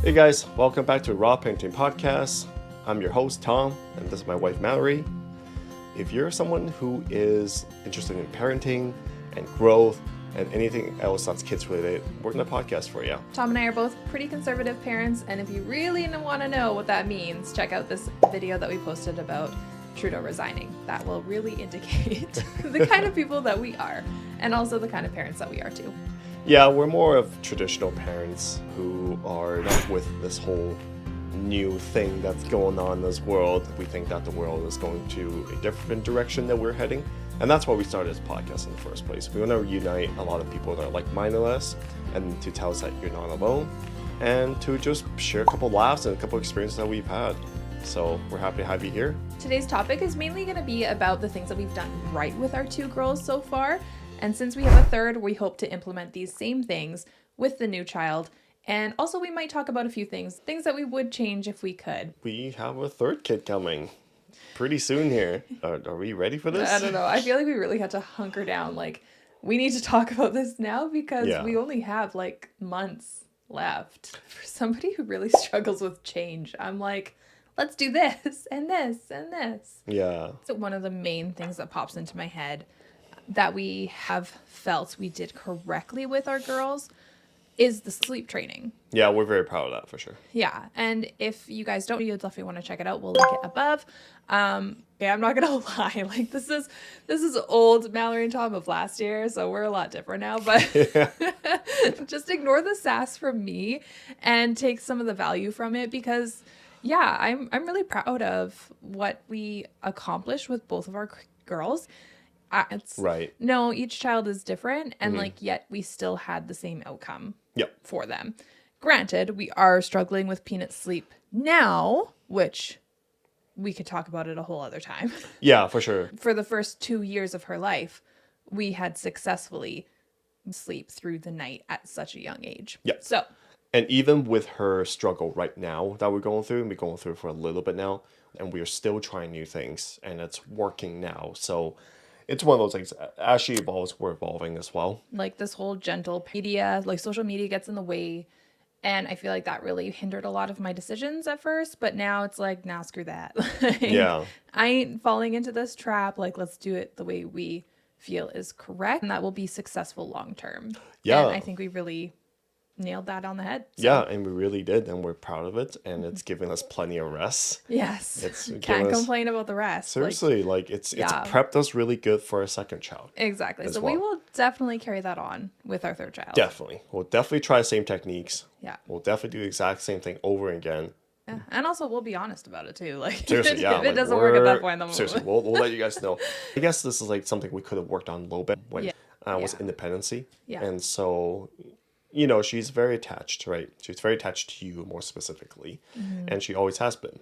Hey guys, welcome back to Raw Parenting Podcast. I'm your host, Tom, and this is my wife, Malorie. If you're someone who is interested in parenting and growth and anything else that's kids related, we're in a podcast for you. Tom and I are both pretty conservative parents, and if you really want to know what that means, check out this video that we posted about Trudeau resigning. That will really indicate the kind of people that we are, and also the kind of parents that we are too. Yeah, we're more of traditional parents who are not with this whole new thing that's going on in this world. We think that the world is going to a different direction that we're heading. And that's why we started this podcast in the first place. We want to unite a lot of people that are like-minded us and to tell us that you're not alone and to just share a couple laughs and a couple experiences that we've had. So we're happy to have you here. Today's topic is mainly going to be about the things that we've done right with our two girls so far. And since we have a third, we hope to implement these same things with the new child. And also we might talk about a few things that we would change if we could. We have a third kid coming pretty soon here. Are we ready for this? I don't know. I feel like we really had to hunker down. Like, we need to talk about this now because we only have like months left. For somebody who really struggles with change, I'm like, let's do this and this and this. Yeah. So one of the main things that pops into my head that we have felt we did correctly with our girls is the sleep training. Yeah, we're very proud of that for sure. Yeah, and if you guys don't, you'll definitely want to check it out. We'll link it above. I'm not gonna lie, like this is old Malorie and Tom of last year, so we're a lot different now. But just ignore the sass from me and take some of the value from it because, yeah, I'm really proud of what we accomplished with both of our girls. It's right. No, each child is different, and like yet we still had the same outcome for them. Granted, we are struggling with Peanut's sleep now, which we could talk about it a whole other time. Yeah, for sure. For the first 2 years of her life, we had successfully sleep through the night at such a young age. Yeah. So, and even with her struggle right now that we're going through, and we're going through it for a little bit now, and we are still trying new things, and it's working now. So it's one of those things, as she evolves, we're evolving as well. Like this whole gentle media, like social media gets in the way. And I feel like that really hindered a lot of my decisions at first. But now it's like, nah, screw that. Yeah. I ain't falling into this trap. Like, let's do it the way we feel is correct. And that will be successful long term. Yeah. And I think we really nailed that on the head. So. Yeah, and we really did, and we're proud of it, and it's given us plenty of rest. Yes. It's Can't complain about the rest. Seriously, it's prepped us really good for a second child. Exactly. So we will definitely carry that on with our third child. Definitely. We'll definitely try the same techniques. Yeah. We'll definitely do the exact same thing over again. Yeah. And also we'll be honest about it too. Like seriously, if it doesn't work at that point, then seriously, we'll let you guys know. I guess this is like something we could have worked on a little bit when was independency. Yeah. And so she's very attached, right? She's very attached to you more specifically. Mm-hmm. And she always has been.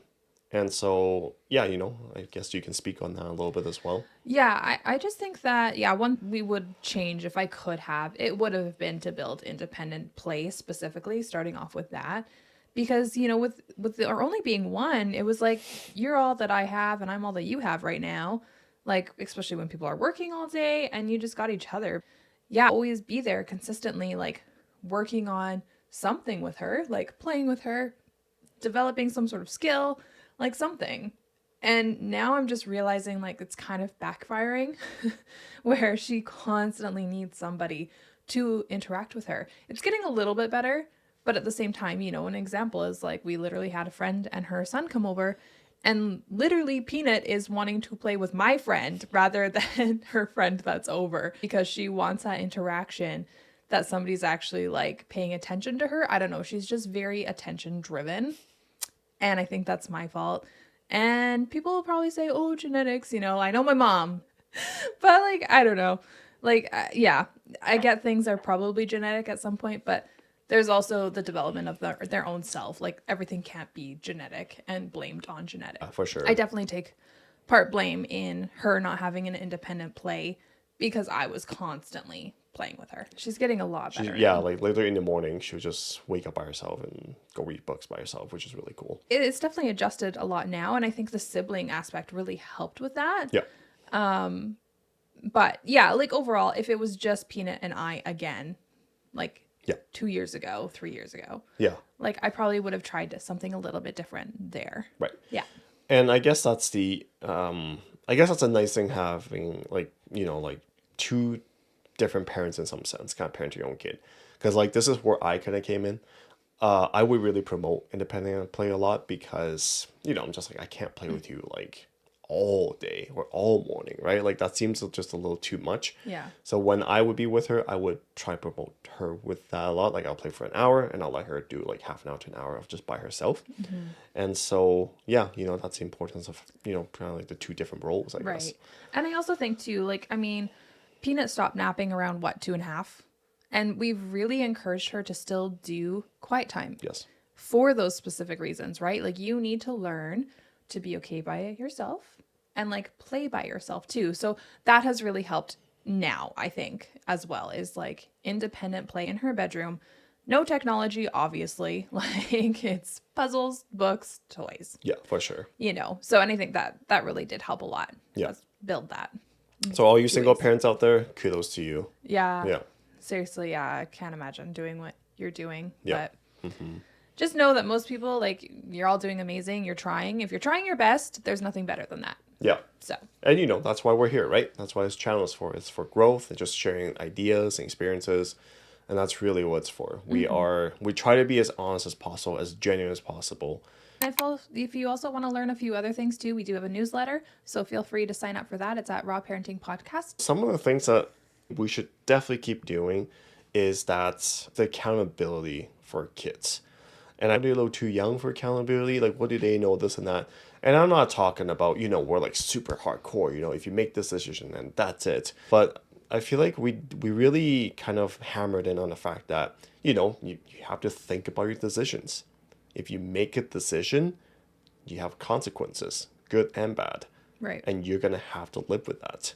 And so, I guess you can speak on that a little bit as well. Yeah, I just think that, one we would change if I could have, it would have been to build independent play specifically, starting off with that. Because, with there only being one, it was like, you're all that I have and I'm all that you have right now. Like, especially when people are working all day and you just got each other. Yeah, always be there consistently, like, working on something with her, like playing with her, developing some sort of skill, like something. And now I'm just realizing like it's kind of backfiring where she constantly needs somebody to interact with her. It's getting a little bit better, but at the same time, an example is like we literally had a friend and her son come over, and literally Peanut is wanting to play with my friend rather than her friend that's over because she wants that interaction, that somebody's actually like paying attention to her. I don't know. She's just very attention driven. And I think that's my fault. And people will probably say, oh, genetics, I know my mom, but like, I don't know. Like, I get things are probably genetic at some point, but there's also the development of their own self. Like everything can't be genetic and blamed on genetics. For sure. I definitely take part blame in her not having an independent play because I was constantly playing with her. She's getting a lot better. Like literally in the morning, she would just wake up by herself and go read books by herself, which is really cool. It's definitely adjusted a lot now, and I think the sibling aspect really helped with that. Yeah. But yeah, like overall, if it was just Peanut and I again, like Yeah. 2 years ago, 3 years ago. Yeah. Like I probably would have tried something a little bit different there. Right. Yeah. And I guess that's I guess that's a nice thing having like, like two different parents in some sense, kind of parent your own kid. Because like this is where I kind of came in. I would really promote independent play a lot because, I'm just like, I can't play with you like all day or all morning, right? Like that seems just a little too much. Yeah. So when I would be with her, I would try and promote her with that a lot. Like I'll play for an hour and I'll let her do like half an hour to an hour of just by herself. And so, yeah, that's the importance of, kind of like the two different roles, I guess. Right. And I also think too, like, I mean, Peanut stopped napping around what, 2.5? And we've really encouraged her to still do quiet time. Yes. For those specific reasons, right? Like you need to learn to be okay by yourself and like play by yourself too. So that has really helped now, I think, as well, is like independent play in her bedroom. No technology, obviously. Like it's puzzles, books, toys. Yeah, for sure. So and I think that really did help a lot. Yeah. Let's build that. So all you single ways. parents out there, kudos to you. Yeah. Yeah. Seriously, yeah. I can't imagine doing what you're doing. Yeah. But just know that most people, like, you're all doing amazing. You're trying. If you're trying your best, there's nothing better than that. Yeah. So. And that's why we're here, right? That's why this channel is for. It's for growth and just sharing ideas and experiences. And that's really what it's for. We try to be as honest as possible, as genuine as possible. If you also want to learn a few other things too, we do have a newsletter. So feel free to sign up for that. It's at Raw Parenting Podcast. Some of the things that we should definitely keep doing is that the accountability for kids. And I'm a little too young for accountability. Like, what do they know, this and that? And I'm not talking about, we're like super hardcore, if you make this decision, then that's it. But I feel like we really kind of hammered in on the fact that, you have to think about your decisions. If you make a decision, you have consequences, good and bad. Right. And you're going to have to live with that.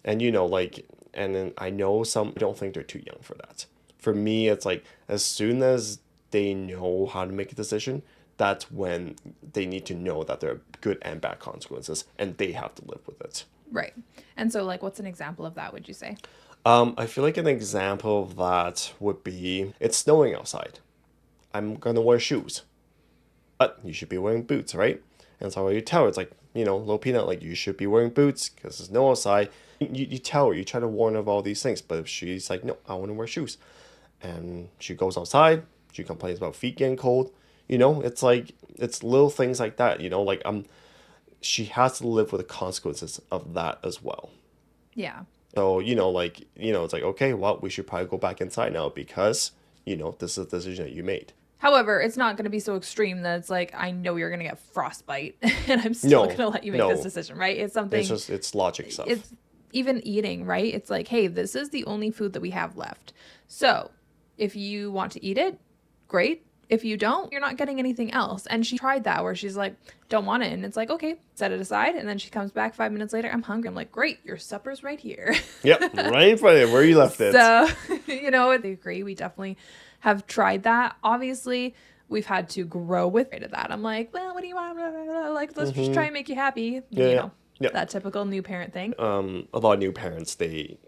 And, and then I know some don't think they're too young for that. For me, it's like, as soon as they know how to make a decision, that's when they need to know that there are good and bad consequences, and they have to live with it. Right. And so, like, what's an example of that, would you say? I feel like an example of that would be, it's snowing outside. I'm going to wear shoes. But you should be wearing boots, right? And so you tell her, it's like, little Peanut, like, you should be wearing boots because there's snow outside. You tell her, you try to warn her of all these things. But if she's like, no, I want to wear shoes. And she goes outside, she complains about feet getting cold. It's like, it's little things like that, like, she has to live with the consequences of that as well. Yeah. So, it's like, okay, well, we should probably go back inside now because, this is the decision that you made. However, it's not going to be so extreme that it's like, I know you're going to get frostbite and I'm still going to let you make this decision, right? It's something. It's logic stuff. It's even eating, right? It's like, hey, this is the only food that we have left. So if you want to eat it, great. If you don't, you're not getting anything else. And she tried that where she's like, don't want it. And it's like, okay, set it aside. And then she comes back 5 minutes later. I'm hungry. I'm like, great, your supper's right here. Yep, right in front of you, where you left it. So, I agree. We definitely have tried that. Obviously, we've had to grow with that. I'm like, well, what do you want? Like, let's just try and make you happy. Yeah. That typical new parent thing. A lot of new parents, they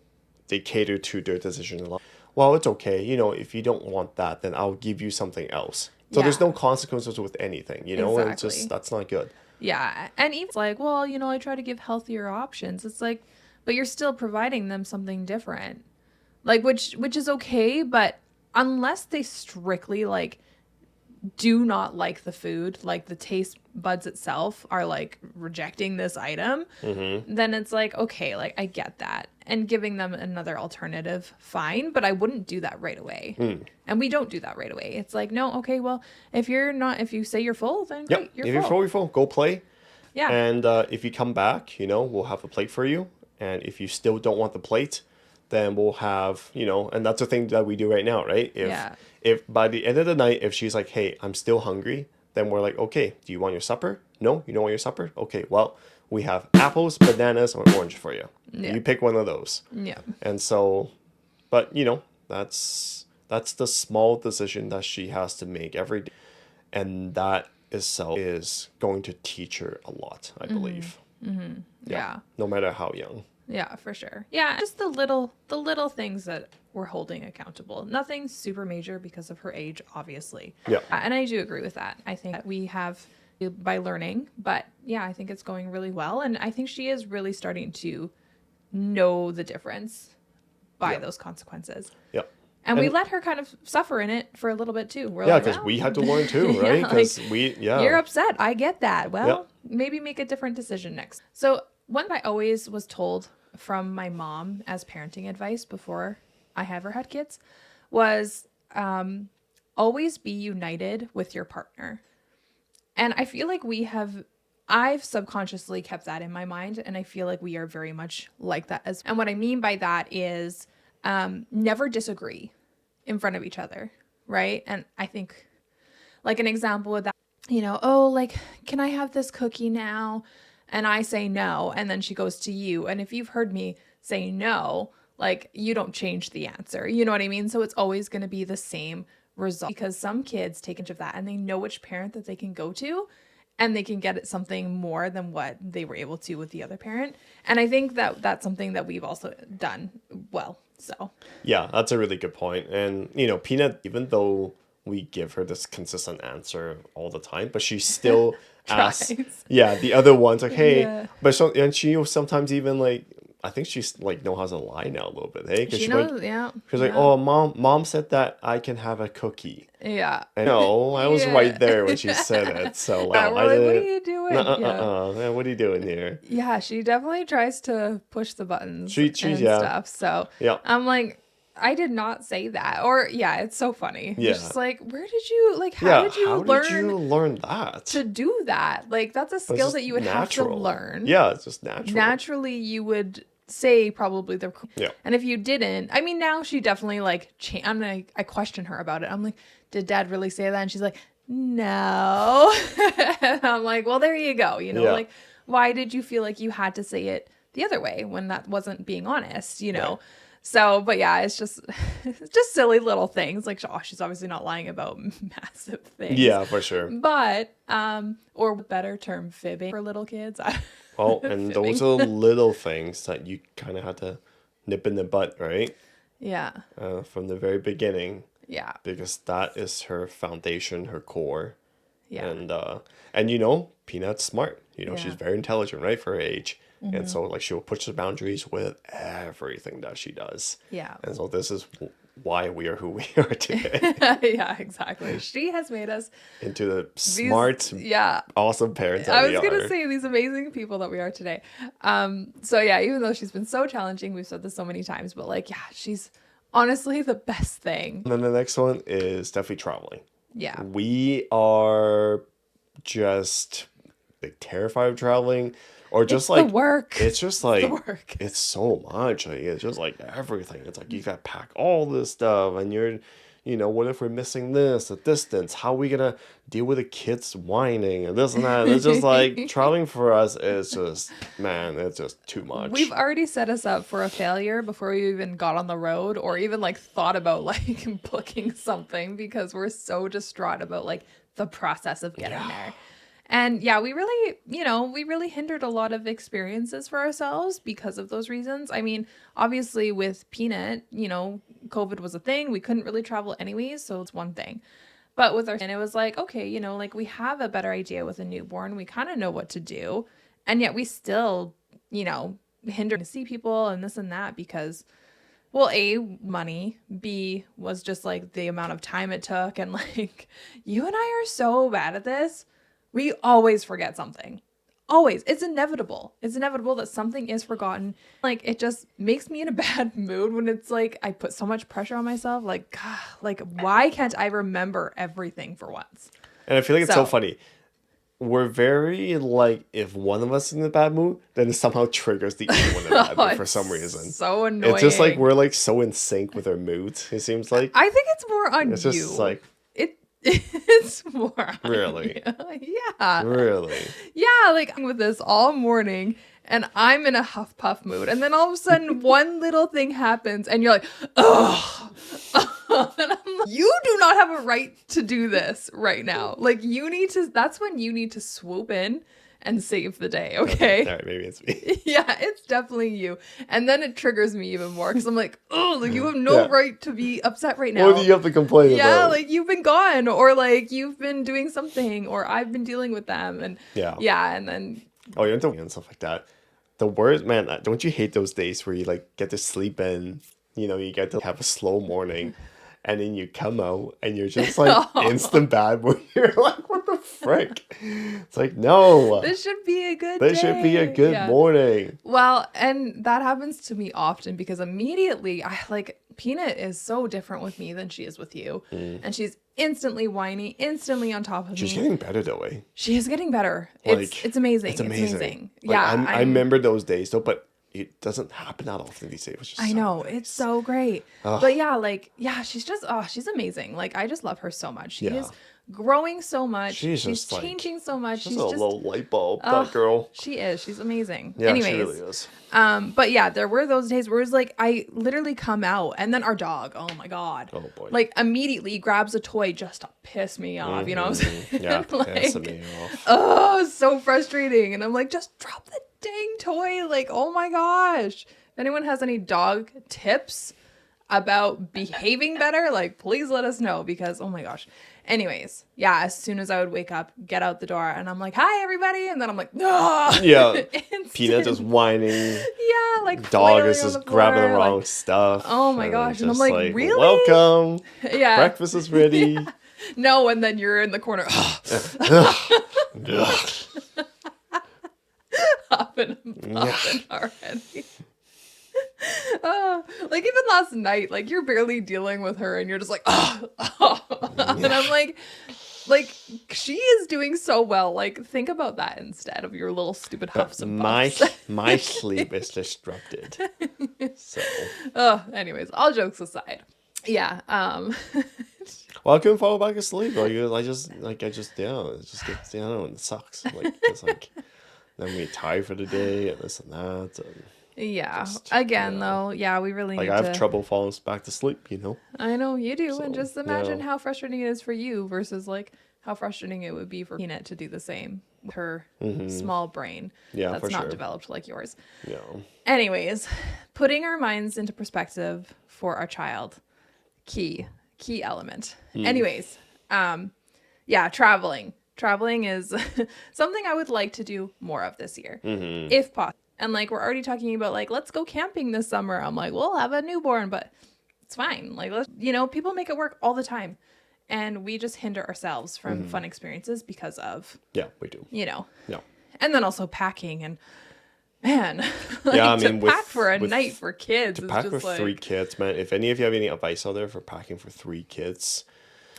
cater to their decision a lot. Well, it's okay. If you don't want that, then I'll give you something else. So there's no consequences with anything, Exactly. It's just, that's not good. Yeah. And even like, well, I try to give healthier options. It's like, but you're still providing them something different. Like, which is okay, but unless they strictly like do not like the food, like the taste buds itself are like rejecting this item, then it's like, okay, like I get that. And giving them another alternative, fine, but I wouldn't do that right away. And we don't do that right away. It's like, no, okay, well, if you say you're full, then great, if you're full, go play. Yeah. And if you come back, we'll have a plate for you. And if you still don't want the plate, then we'll have, and that's the thing that we do right now, right? If by the end of the night, if she's like, hey, I'm still hungry, then we're like, okay, do you want your supper? No, you don't want your supper? Okay, well, we have apples, bananas, or orange for you. Yeah. You pick one of those. Yeah. And so, but, that's the small decision that she has to make every day. And that is going to teach her a lot, I believe. Yeah. No matter how young. Yeah, for sure. Yeah, just the little things that we're holding accountable. Nothing super major because of her age, obviously. Yeah. And I do agree with that. I think that we have by learning, but yeah, I think it's going really well, and I think she is really starting to know the difference by Yeah. those consequences. Yeah. And we let her kind of suffer in it for a little bit too. We're Yeah, like, because well, we had to learn too, right? yeah, Because you're upset. I get that. Yeah. Well, maybe make a different decision next. So one I always was told from my mom as parenting advice before I ever had kids was always be united with your partner. And I feel like I've subconsciously kept that in my mind, and I feel like we are very much like that as. And what I mean by that is never disagree in front of each other, right? And I think like an example of that, oh, like, can I have this cookie now? And I say no, and then she goes to you. And if you've heard me say no, like, you don't change the answer. You know what I mean? So it's always going to be the same result, because some kids take advantage of that and they know which parent that they can go to, and they can get it something more than what they were able to with the other parent. And I think that that's something that we've also done well. So Yeah, that's a really good point. And, Peanut, even though we give her this consistent answer all the time, but she still asks, tries. yeah, the other ones like, hey, Yeah. and she sometimes even like, I think she's like know how to lie now a little bit, hey, because She she's like, knows, yeah. she's like, Yeah. oh, mom said that I can have a cookie. Yeah. I know, I was Yeah. right there when she said it. So Yeah, no, we're I like, what are didn't. you doing? Man, what are you doing here? Yeah, she definitely tries to push the buttons She's and yeah, stuff. So yeah, I'm like, I did not say that. Or yeah, it's so funny. yeah, It's just like, where did you how yeah. did you How learn did you learn that? to do that? Like, that's a It's skill just that you would have to natural. learn. Yeah, it's just natural. Naturally, you would say probably the. Yeah. And if you didn't, I mean, now she definitely like I question her about it. I'm like, did Dad really say that? And she's like, no. And I'm like, well, there you go. Yeah. Like, why did you feel like you had to say it the other way when that wasn't being honest? Right. So, but yeah, it's just silly little things. Like, oh, she's obviously not lying about massive things. Yeah, for sure. But or better term, fibbing for little kids. Well, and those are little things that you kind of had to nip in the butt, right? Yeah. From the very beginning, Yeah. because that is her foundation, her core. Yeah. And Peanut's smart. Yeah. She's very intelligent, right, for her age. And so like she'll push the boundaries with everything that she does. Yeah. And so this is why we are who we are today. Yeah, exactly. She has made us Into the smart, yeah. awesome parents that I we was gonna are. say these amazing people that we are today. So yeah, even though she's been so challenging, we've said this so many times, but like, yeah, she's honestly the best thing. And then the next one is definitely traveling. Yeah. We are just like terrified of traveling, or just It's like the work. it's just the like work. it's so much. Like it's just like everything. It's like you gotta pack all this stuff, and what if we're missing this, the distance? How are we gonna deal with the kids whining and this and that? It's just like traveling for us is just, man, it's just too much. We've already set us up for a failure before we even got on the road or even like thought about like booking something, because we're so distraught about like the process of getting there. And yeah, we really hindered a lot of experiences for ourselves because of those reasons. I mean, obviously with Peanut, COVID was a thing. We couldn't really travel anyways, so it's one thing. But with and it was like, okay, like we have a better idea with a newborn. We kind of know what to do. And yet we still, hindered to see people and this and that because, well, A, money, B, was just like the amount of time it took. And like, you and I are so bad at this. We always forget something. Always. It's inevitable. It's inevitable that something is forgotten. Like, it just makes me in a bad mood when it's like I put so much pressure on myself. Like, God, like, why can't I remember everything for once? And I feel like it's so funny. We're very like, if one of us is in a bad mood, then it somehow triggers the other one in a bad mood for some reason. So annoying. It's just like we're like so in sync with our moods. It seems like I think it's more on it's you. just like it's more on really, you. Yeah, really, yeah. Like I'm with this all morning, and I'm in a huff puff mood, and then all of a sudden, one little thing happens, and you're like, "Ugh." And I'm like, you do not have a right to do this right now. Like you need to. That's when you need to swoop in and save the day, okay? All right, maybe it's me. Yeah, it's definitely you. And then it triggers me even more because I'm like, oh, like you have no right to be upset right now. What do you have to complain about? Yeah, like you've been gone, or like you've been doing something, or I've been dealing with them, and and then you're into and stuff like that. The worst, man. Don't you hate those days where you like get to sleep in? You know, you get to have a slow morning. And then you come out and you're just like instant bad mood. You're like, what the frick? It's like, no. This should be a good day. This should be a good morning. Well, and that happens to me often because immediately Peanut is so different with me than she is with you. And she's instantly whiny, instantly on top of me. She's getting better though, eh? She is getting better. It's amazing. It's amazing. Like, I remember those days though, but it doesn't happen that often these days. Which is I know. Nice. It's so great. But she's just, she's amazing. Like, I just love her so much. She is growing so much. She's changing so much. She's just a little light bulb, that girl. She is. She's amazing. Yeah, anyways, she really is. But yeah, there were those days where it was like, I literally come out and then our dog, oh my God. Oh boy. Like, immediately grabs a toy just to piss me off. You know what I'm saying? Yeah, pissing me off. Oh, it's so frustrating. And I'm like, just drop the dang toy. Like, oh my gosh. If anyone has any dog tips about behaving better, like, please let us know because, oh my gosh. Anyways, yeah, as soon as I would wake up, get out the door, and I'm like, hi, everybody. And then I'm like, no. Yeah. Peanut just whining. Yeah, like, dog is just grabbing the wrong stuff. Oh my gosh. And I'm like, really? Welcome. Yeah. Breakfast is ready. Yeah. No, and then you're in the corner. Popping already. Like even last night, like you're barely dealing with her and you're just like, and I'm like she is doing so well. Like think about that instead of your little stupid huffs and puffs. My sleep is disrupted. So anyways, all jokes aside. Yeah. Well, I couldn't fall back asleep. It sucks. Like it's like then we tie for the day and this and that. And though, we really like need I have trouble falling back to sleep, you know. I know you do, so, and just imagine how frustrating it is for you versus like how frustrating it would be for Peanut to do the same. Her small brain that's not developed like yours. Yeah. Anyways, putting our minds into perspective for our child, key element. Anyways, traveling. Traveling is something I would like to do more of this year, if possible. And like, we're already talking about like, let's go camping this summer. I'm like, we'll have a newborn, but it's fine. Like, people make it work all the time. And we just hinder ourselves from fun experiences because of, we do. No. And then also packing and man, pack for a night for kids. To pack for 3 kids, man. If any of you have any advice out there for packing for 3 kids.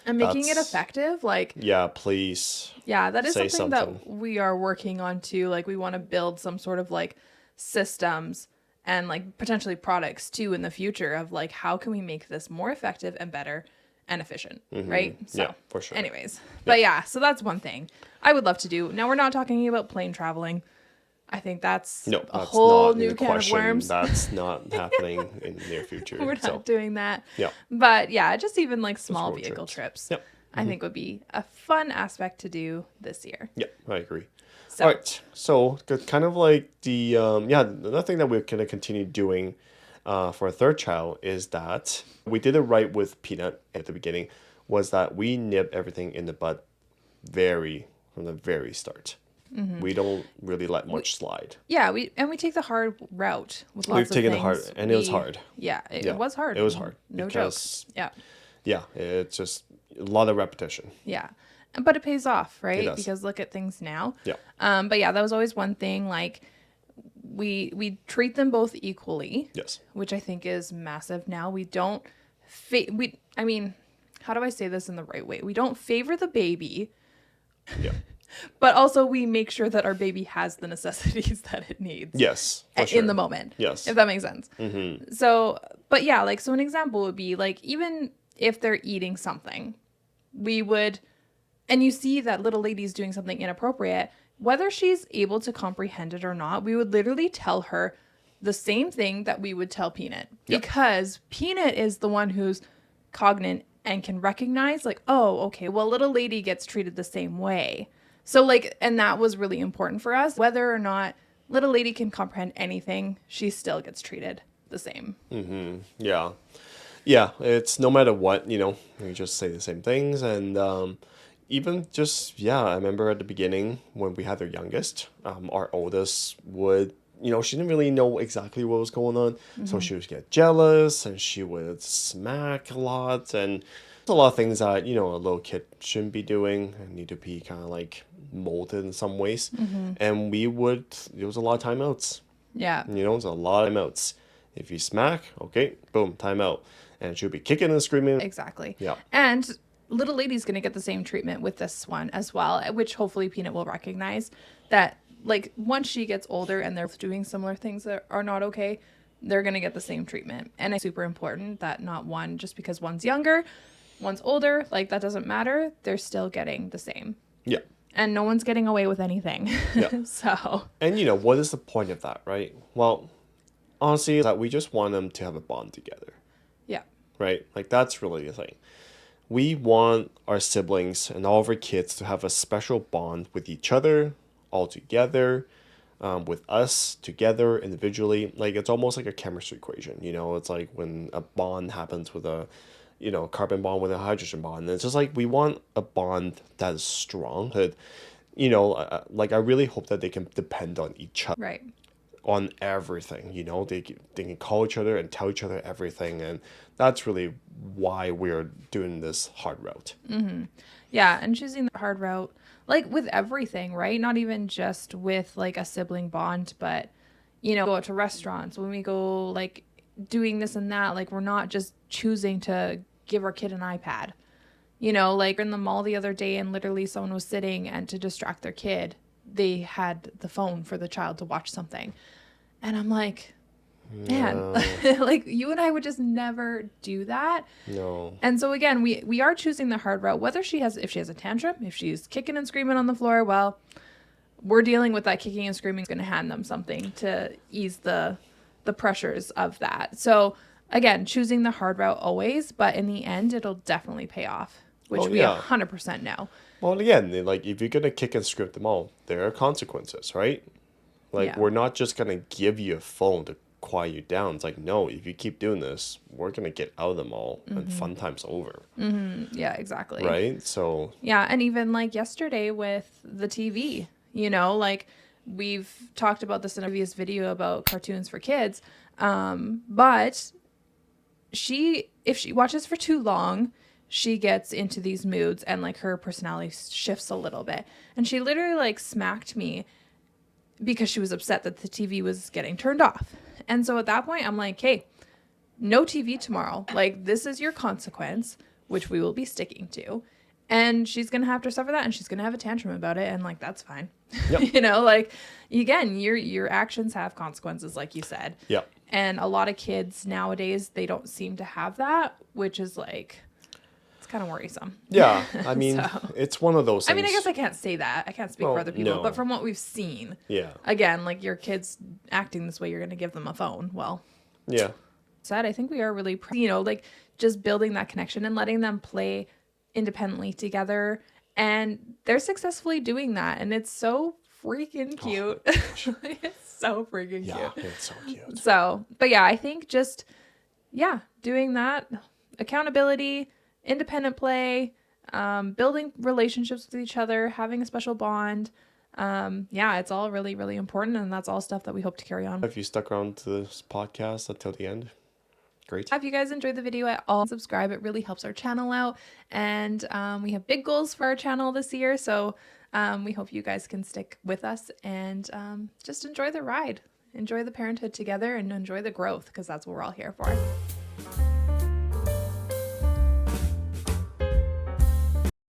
And making it effective, like... Yeah, please. Yeah, that is something that we are working on too. Like, we want to build some sort of, like, systems and, like, potentially products too in the future of, like, how can we make this more effective and better and efficient, right? So, yeah, for sure. Anyways. But so that's one thing I would love to do. Now, we're not talking about plane traveling. I think that's a whole new can of worms. That's not happening in the near future. We're not doing that. Yeah. But just even like small vehicle trips. Yep. I think would be a fun aspect to do this year. Yeah, I agree. So. All right. So kind of like the, another thing that we're going to continue doing for a third child is that we did it right with Peanut at the beginning, was that we nip everything in the bud from the very start. We don't really let much slide. Yeah, we take the hard route with lots of things. We've taken the hard, and it was hard. Yeah, it was hard. It was hard. No jokes. Yeah. Yeah, it's just a lot of repetition. Yeah, but it pays off, right? It does. Because look at things now. Yeah. But that was always one thing. Like, we treat them both equally. Yes. Which I think is massive. Now we don't. How do I say this in the right way? We don't favor the baby. Yeah. But also we make sure that our baby has the necessities that it needs. Yes. For sure. In the moment. Yes. If that makes sense. So, but so an example would be like, even if they're eating something, we would, and you see that little lady's doing something inappropriate, whether she's able to comprehend it or not, we would literally tell her the same thing that we would tell Peanut. Yep. Because Peanut is the one who's cognate and can recognize like, oh, okay, well, little lady gets treated the same way. So like, and that was really important for us. Whether or not little lady can comprehend anything, she still gets treated the same. Yeah. Yeah, it's no matter what, we just say the same things. And even just, yeah, I remember at the beginning when we had our youngest, our oldest would, she didn't really know exactly what was going on. So she would get jealous and she would smack a lot. And a lot of things that, a little kid shouldn't be doing and need to be kind of like molded in some ways. And there was a lot of timeouts. Yeah. It's a lot of timeouts. If you smack, okay, boom, timeout. And she'll be kicking and screaming. Exactly. Yeah. And little lady's going to get the same treatment with this one as well, which hopefully Peanut will recognize that, like, once she gets older and they're doing similar things that are not okay, they're going to get the same treatment. And it's super important that not one, just because one's younger, one's older, like, that doesn't matter. They're still getting the same. Yeah. And no one's getting away with anything. Yeah. So. And, what is the point of that, right? Well, honestly, that we just want them to have a bond together. Yeah. Right? Like, that's really the thing. We want our siblings and all of our kids to have a special bond with each other, all together, with us together individually. Like, it's almost like a chemistry equation. It's like when a bond happens with a carbon bond with a hydrogen bond. And it's just like we want a bond that is strong. That, like, I really hope that they can depend on each other. Right. On everything, they can call each other and tell each other everything, and that's really why we're doing this hard route. Yeah, and choosing the hard route, like with everything, right? Not even just with like a sibling bond, but go out to restaurants, when we go like doing this and that, like we're not just choosing to give our kid an iPad. Like in the mall the other day, and literally someone was sitting, and to distract their kid, they had the phone for the child to watch something. And I'm like, man, like you and I would just never do that. No. And so again, we are choosing the hard route. Whether if she has a tantrum, if she's kicking and screaming on the floor, well, we're dealing with that kicking and screaming. Is going to hand them something to ease the pressures of that. So again, choosing the hard route always, but in the end, it'll definitely pay off, which we 100% know. Well, again, like if you're gonna kick and scream them all, there are consequences, right? Like we're not just gonna give you a phone to quiet you down. It's like, no, if you keep doing this, we're gonna get out of them all, and fun time's over. Yeah, exactly. Right. So. Yeah, and even like yesterday with the TV, like we've talked about this in a previous video about cartoons for kids, but if she watches for too long, she gets into these moods and like her personality shifts a little bit. And she literally like smacked me because she was upset that the TV was getting turned off. And so at that point, I'm like, hey, no TV tomorrow. Like, this is your consequence, which we will be sticking to. And she's going to have to suffer that, and she's going to have a tantrum about it. And like, that's fine. Yep. Like, again, your actions have consequences, like you said. Yeah. And a lot of kids nowadays, they don't seem to have that, which is like, kind of worrisome. Yeah, I mean, it's one of those things. I mean, I guess I can't say that. I can't speak for other people, but from what we've seen, again, like your kids acting this way, you're going to give them a phone. Well, yeah. I think we are really, like just building that connection and letting them play independently together, and they're successfully doing that, and it's so freaking cute. It's so freaking cute. Yeah, it's so cute. So, but yeah, I think just doing that, accountability, independent play, building relationships with each other, having a special bond. It's all really, really important. And that's all stuff that we hope to carry on. If you stuck around to this podcast until the end, great. If you guys enjoyed the video at all, subscribe. It really helps our channel out. And we have big goals for our channel this year. So we hope you guys can stick with us and just enjoy the ride. Enjoy the parenthood together and enjoy the growth, because that's what we're all here for.